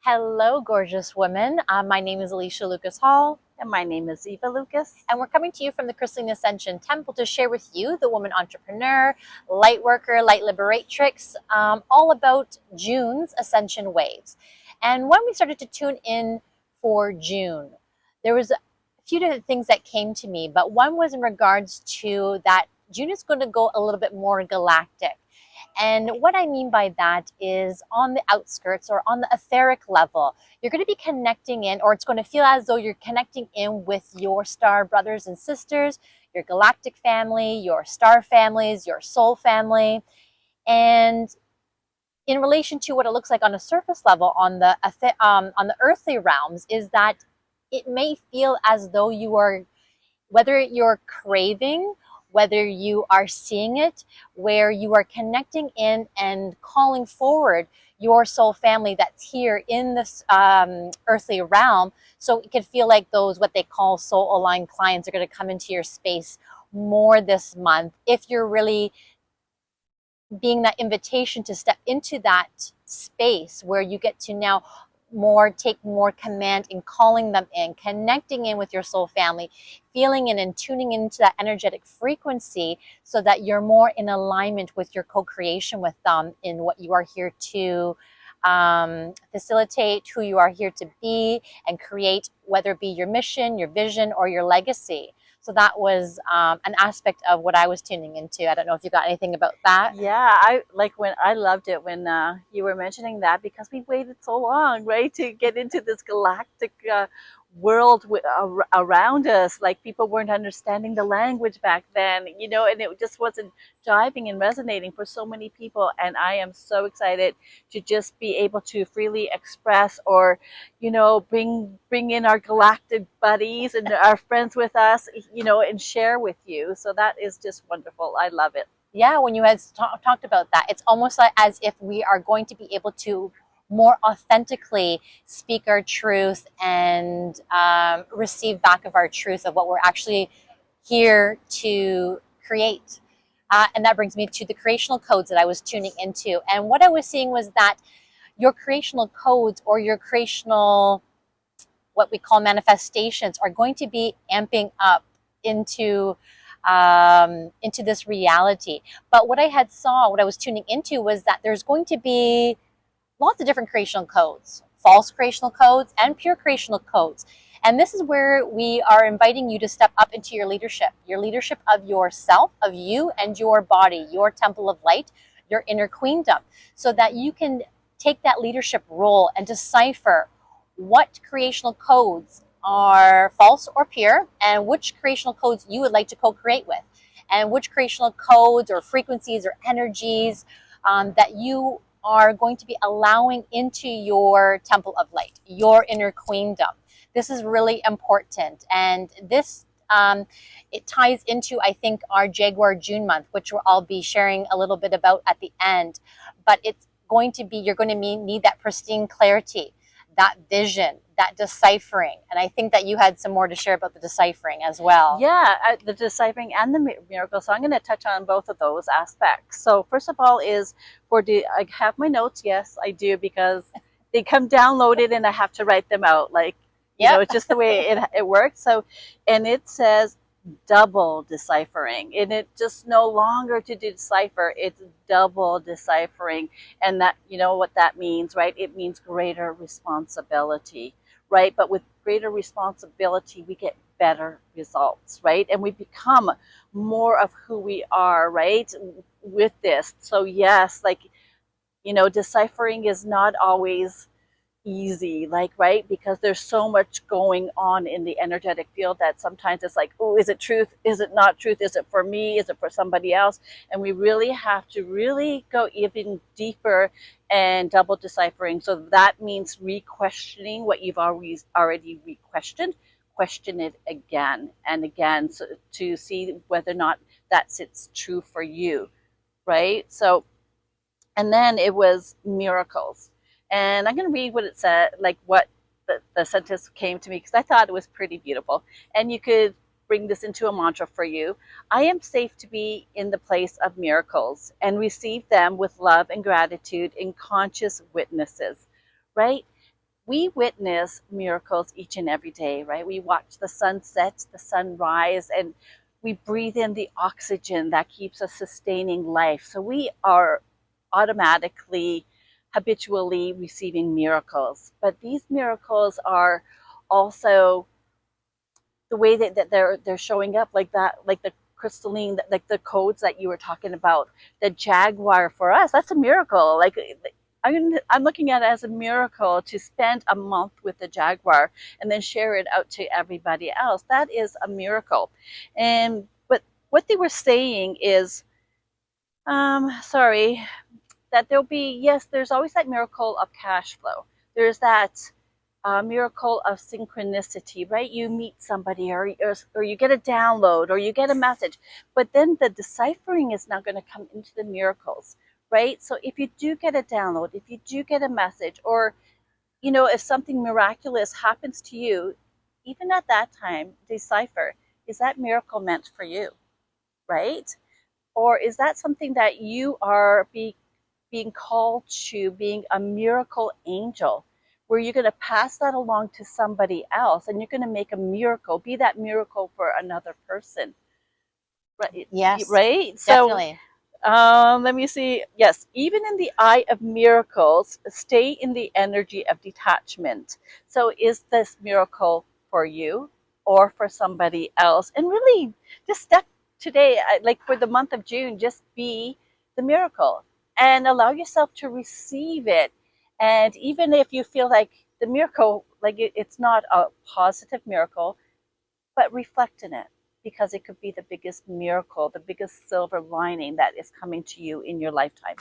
Hello, gorgeous women. My name is Alicia Lucas Hall, And my name is Eva Lucas. and we're coming to you from the Crystalline Ascension Temple to share with you, the woman entrepreneur, light worker, light liberatrix, all about June's Ascension Waves. And when we started to tune in for June, there was a few different things that came to me, but one was in regards to that June is going to go a little bit more galactic. And what I mean by that is on the outskirts or on the etheric level, you're going to be connecting in, or it's going to feel as though you're connecting in with your star brothers and sisters, your galactic family, your star families, your soul family. And in relation to what it looks like on a surface level on the earthly realms, is that it may feel as though you are, whether you're craving, whether you are seeing it, where you are connecting in and calling forward your soul family that's here in this earthly realm. So it could feel like those, what they call soul aligned clients, are going to come into your space more this month if you're really being that invitation to step into that space where you get to now take more command in calling them in, connecting in with your soul family, feeling in and tuning into that energetic frequency so that you're more in alignment with your co-creation with them in what you are here to facilitate, who you are here to be and create, whether it be your mission, your vision, or your legacy. So that was an aspect of what I was tuning into. I don't know if you got anything about that. Yeah, I loved it when you were mentioning that, because we waited so long, right, to get into this galactic world around us. Like, people weren't understanding the language back then, and it just wasn't jiving and resonating for so many people. And I am so excited to just be able to freely express, or bring in our galactic buddies and our friends with us, and share with you. So that is just wonderful. I love it. Yeah, when you had talked about that, it's almost like as if we are going to be able to more authentically speak our truth and receive back of our truth of what we're actually here to create. And that brings me to the creational codes that I was tuning into. And what I was seeing was that your creational codes, or your creational, what we call manifestations, are going to be amping up into this reality. But what I was tuning into, was that there's going to be lots of different creational codes, false creational codes and pure creational codes. And this is where we are inviting you to step up into your leadership of yourself, of you and your body, your temple of light, your inner queendom, so that you can take that leadership role and decipher what creational codes are false or pure, and which creational codes you would like to co-create with, and which creational codes or frequencies or energies that you are going to be allowing into your temple of light, your inner queendom. This is really important, and this it ties into, I think, our Jaguar June month, which I'll be sharing a little bit about at the end. But it's going to be, you're going to need that pristine clarity, that vision, that deciphering. And I think that you had some more to share about the deciphering as well. Yeah, the deciphering and the miracle. So I'm going to touch on both of those aspects. So first of all is I have my notes. Yes, I do, because they come downloaded and I have to write them out. Like, it's just the way it works. So, and it says double deciphering, and it just no longer to decipher, it's double deciphering. And that, what that means, right? It means greater responsibility, right? But with greater responsibility, we get better results, right? And we become more of who we are, right, with this. So yes, like, deciphering is not always easy, like, right, because there's so much going on in the energetic field that sometimes it's like, oh, is it truth, is it not truth, is it for me, is it for somebody else? And we really have to really go even deeper and double deciphering. So that means re-questioning what you've already re-questioned. Question it again and again, so to see whether or not that sits true for you, right? So, and then it was miracles. And I'm going to read what it said, like what the sentence came to me, because I thought it was pretty beautiful. And you could bring this into a mantra for you. I am safe to be in the place of miracles and receive them with love and gratitude in conscious witnesses, right? we witness miracles each and every day, right? We watch the sun set, the sun rise, and we breathe in the oxygen that keeps us sustaining life. So we are automatically, habitually receiving miracles. But these miracles are also the way that they're showing up, like that, like the crystalline, like the codes that you were talking about. The jaguar, for us, that's a miracle. Like I'm looking at it as a miracle to spend a month with the jaguar and then share it out to everybody else. That is a miracle. And but what they were saying is, sorry, that there'll be, yes, there's always that miracle of cash flow. There's that miracle of synchronicity, right? You meet somebody, or you get a download, or you get a message, but then the deciphering is not going to come into the miracles, right? So if you do get a download, if you do get a message, or if something miraculous happens to you, even at that time, decipher, is that miracle meant for you, right? Or is that something that you are being called to being a miracle angel, where you're going to pass that along to somebody else and you're going to make a miracle, be that miracle for another person, right? Yes, right. definitely. So let me see. Yes, even in the eye of miracles, stay in the energy of detachment. So is this miracle for you or for somebody else? And really just step today, like for the month of June, just be the miracle and allow yourself to receive it. And even if you feel like the miracle, like it's not a positive miracle, but reflect in it, because it could be the biggest miracle, the biggest silver lining that is coming to you in your lifetime.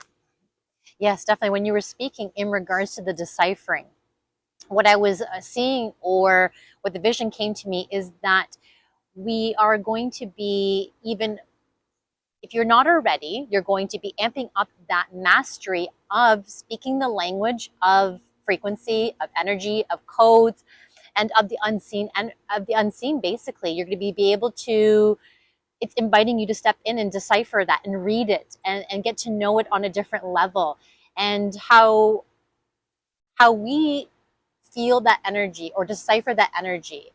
Yes, definitely. When you were speaking in regards to the deciphering, what I was seeing, or what the vision came to me, is that we are going to be, even if you're not already, you're going to be amping up that mastery of speaking the language of frequency, of energy, of codes, and of the unseen, and of the unseen. Basically, you're going to be able to, it's inviting you to step in and decipher that and read it, and get to know it on a different level. And how we feel that energy or decipher that energy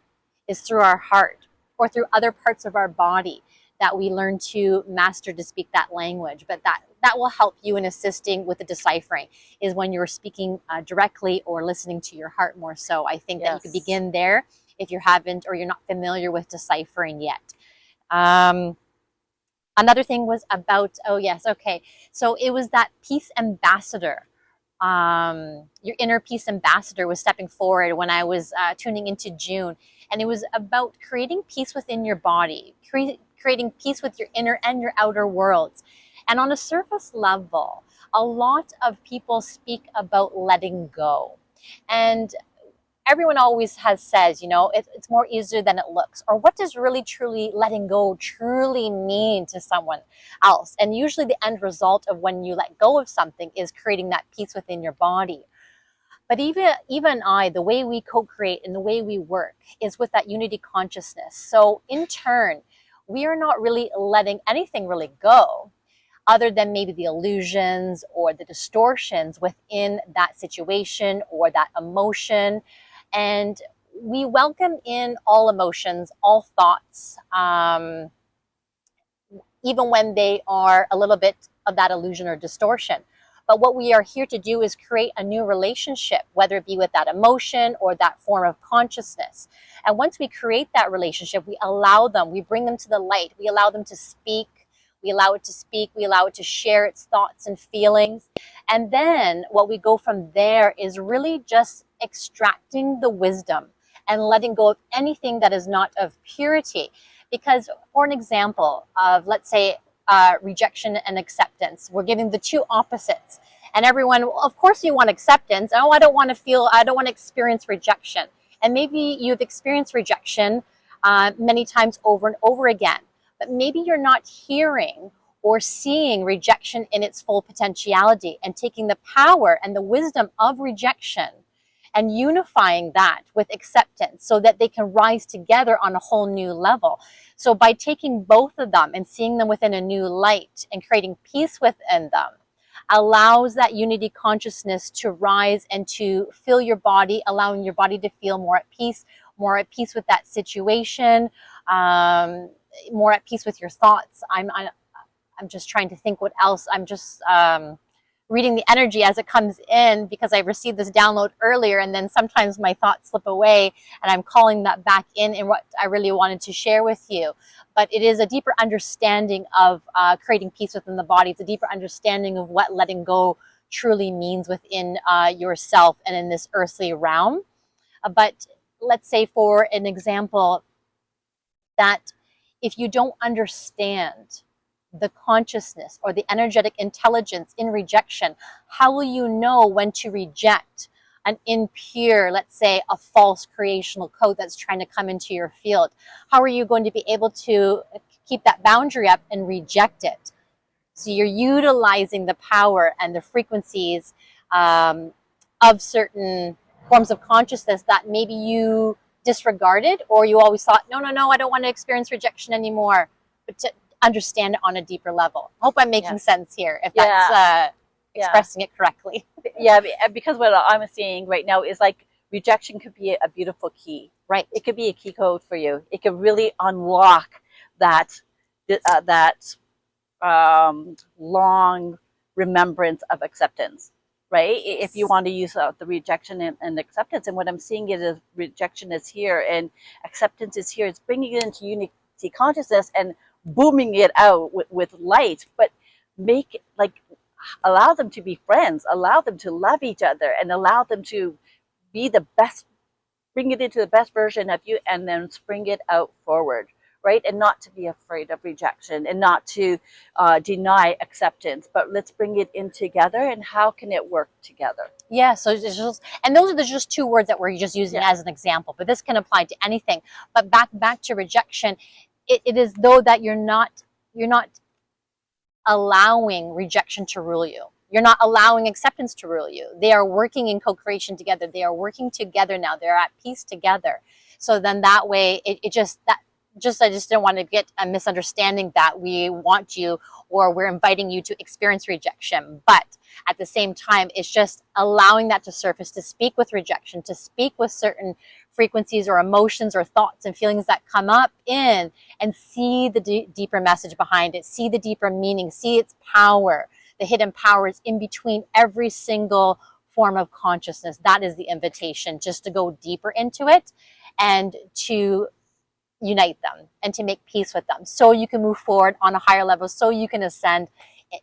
is through our heart, or through other parts of our body that we learn to master to speak that language. But that will help you in assisting with the deciphering, is when you're speaking directly or listening to your heart more so. I think that you could begin there if you haven't, or you're not familiar with deciphering yet. Another thing was about, oh yes, okay, so it was that peace ambassador. Your inner peace ambassador was stepping forward when I was tuning into June, and it was about creating peace within your body, creating peace with your inner and your outer worlds. And on a surface level, a lot of people speak about letting go, and everyone always says, it's more easier than it looks. Or what does really truly letting go truly mean to someone else? And usually the end result of when you let go of something is creating that peace within your body. But even the way we co-create and the way we work is with that unity consciousness. So in turn, we are not really letting anything really go, other than maybe the illusions or the distortions within that situation or that emotion. And we welcome in all emotions, all thoughts, even when they are a little bit of that illusion or distortion. But what we are here to do is create a new relationship, whether it be with that emotion or that form of consciousness. And once we create that relationship, we allow them, we bring them to the light, we allow them to speak, we allow it to speak, we allow it to share its thoughts and feelings. And then what we go from there is really just extracting the wisdom and letting go of anything that is not of purity. Because, for an example of, let's say, rejection and acceptance, we're giving the two opposites. And everyone, well, of course you want acceptance. Oh, I don't want to experience rejection. And maybe you've experienced rejection many times over and over again. But maybe you're not hearing or seeing rejection in its full potentiality, and taking the power and the wisdom of rejection and unifying that with acceptance so that they can rise together on a whole new level. So by taking both of them and seeing them within a new light and creating peace within them, allows that unity consciousness to rise and to fill your body, allowing your body to feel more at peace with that situation, more at peace with your thoughts. I'm just trying to think what else. I'm just reading the energy as it comes in, because I received this download earlier, and then sometimes my thoughts slip away, and I'm calling that back in what I really wanted to share with you. But it is a deeper understanding of creating peace within the body. It's a deeper understanding of what letting go truly means within yourself and in this earthly realm. But let's say, for an example, that if you don't understand the consciousness or the energetic intelligence in rejection, how will you know when to reject an impure, let's say, a false creational code that's trying to come into your field? How are you going to be able to keep that boundary up and reject it? So you're utilizing the power and the frequencies of certain forms of consciousness that maybe you disregarded, or you always thought, no, I don't want to experience rejection anymore. But to understand it on a deeper level. I hope I'm making sense here, if that's expressing it correctly. Yeah, because what I'm seeing right now is like rejection could be a beautiful key. Right. It could be a key code for you. It could really unlock that long remembrance of acceptance, right? If you want to use the rejection and acceptance. And what I'm seeing is rejection is here and acceptance is here. It's bringing it into unity consciousness and booming it out with light, but allow them to be friends, allow them to love each other, and allow them to be the best, bring it into the best version of you, and then spring it out forward, right? And not to be afraid of rejection and not to deny acceptance, but let's bring it in together. And how can it work together? Yeah, so it's just, and those are just two words that we're just using as an example, but this can apply to anything. But back to rejection, it is though that you're not allowing rejection to rule you. You're not allowing acceptance to rule you. They are working in co-creation together. They are working together now. They're at peace together. So then that way, I just didn't want to get a misunderstanding that we want you or we're inviting you to experience rejection. But at the same time, it's just allowing that to surface, to speak with rejection, to speak with certain frequencies or emotions or thoughts and feelings that come up in, and see the deeper message behind it, see the deeper meaning, see its power, the hidden powers in between every single form of consciousness. That is the invitation, just to go deeper into it and to unite them and to make peace with them, so you can move forward on a higher level, so you can ascend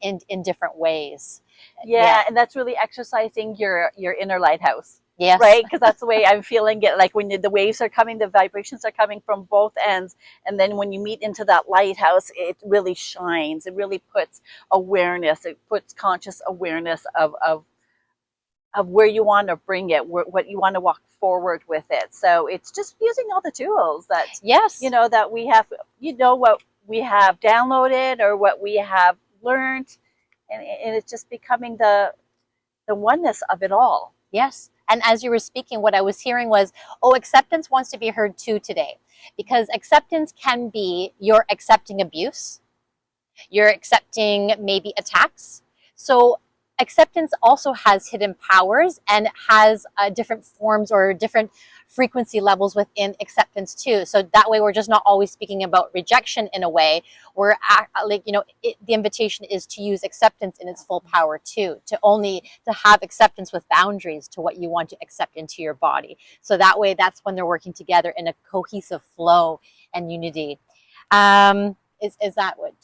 in different ways. Yeah, and that's really exercising your inner lighthouse. Yes. Right? Because that's the way I'm feeling it. Like when the waves are coming, the vibrations are coming from both ends. And then when you meet into that lighthouse, it really shines. It really puts awareness. It puts conscious awareness of where you want to bring it, what you want to walk forward with it. So it's just using all the tools that, that we have, what we have downloaded or what we have learned. And it's just becoming the oneness of it all. Yes. And as you were speaking, what I was hearing was, acceptance wants to be heard too today. Because acceptance can be you're accepting abuse, you're accepting maybe attacks. So acceptance also has hidden powers and has different forms or different frequency levels within acceptance too. So that way we're just not always speaking about rejection in a way. We're the invitation is to use acceptance in its full power too, to have acceptance with boundaries to what you want to accept into your body. So that way, that's when they're working together in a cohesive flow and unity. Is that what?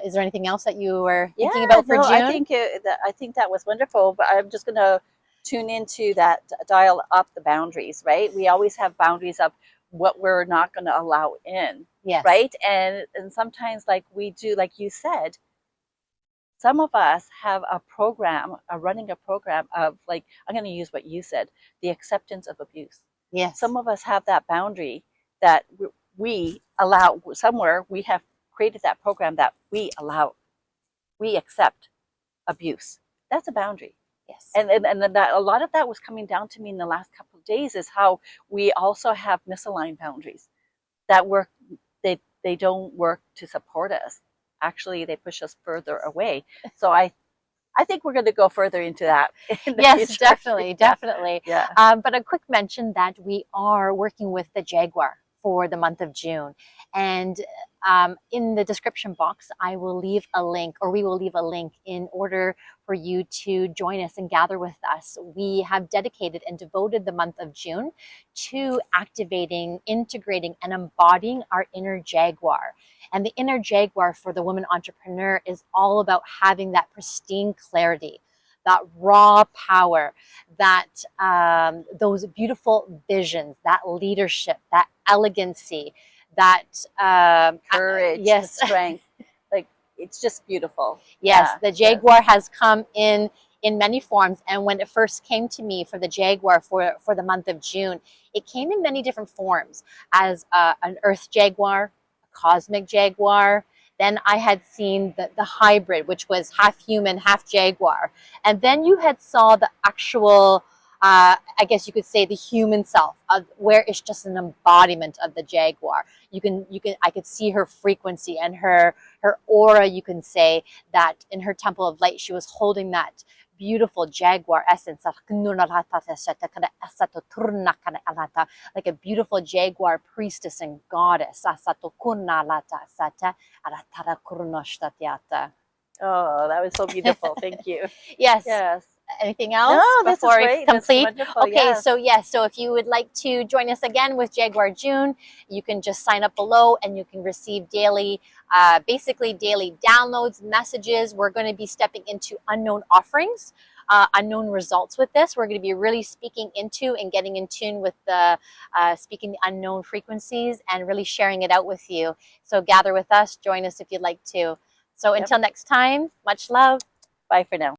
Is there anything else that you were thinking about for June? I think that was wonderful. But I'm just going to tune into that, dial up the boundaries. Right? We always have boundaries of what we're not going to allow in. Yes. Right? And sometimes, like we do, like you said, some of us have running a program of, like, I'm going to use what you said, the acceptance of abuse. Yes. Some of us have that boundary that we allow somewhere. We have created that program that we accept abuse. That's a boundary. Yes. And that a lot of that was coming down to me in the last couple of days, is how we also have misaligned boundaries that work. They don't work to support us. Actually, they push us further away. So I think we're going to go further into that in the Yes, future. definitely, definitely. Yeah. But a quick mention that we are working with the Jaguar for the month of June. And in the description box, I will leave a link, or we will leave a link in order for you to join us and gather with us. We have dedicated and devoted the month of June to activating, integrating, and embodying our inner Jaguar. And the inner Jaguar for the woman entrepreneur is all about having that pristine clarity, that raw power, that those beautiful visions, that leadership, that elegancy, that Courage, yes, strength, like it's just beautiful. yes, Yeah. the Jaguar has come in many forms. And when it first came to me for the Jaguar for the month of June, it came in many different forms as an Earth Jaguar, a cosmic Jaguar. Then I had seen the hybrid, which was half human, half Jaguar. And then you had saw the actual, I guess you could say the human self, where it's just an embodiment of the Jaguar. I could see her frequency and her aura, you can say, that in her temple of light, she was holding that beautiful Jaguar essence, like a beautiful Jaguar priestess and goddess. Oh, that was so beautiful. Thank you. Yes. Yes. Anything No, else this is before we great. That's complete? wonderful. Okay, Yes. so yes, so if you would like to join us again with Jaguar June, you can just sign up below and you can receive daily, basically daily downloads, messages. We're going to be stepping into unknown offerings, unknown results with this. We're going to be really speaking into and getting in tune with the speaking the unknown frequencies and really sharing it out with you. So gather with us, join us if you'd like to. So until next time, much love. Bye for now.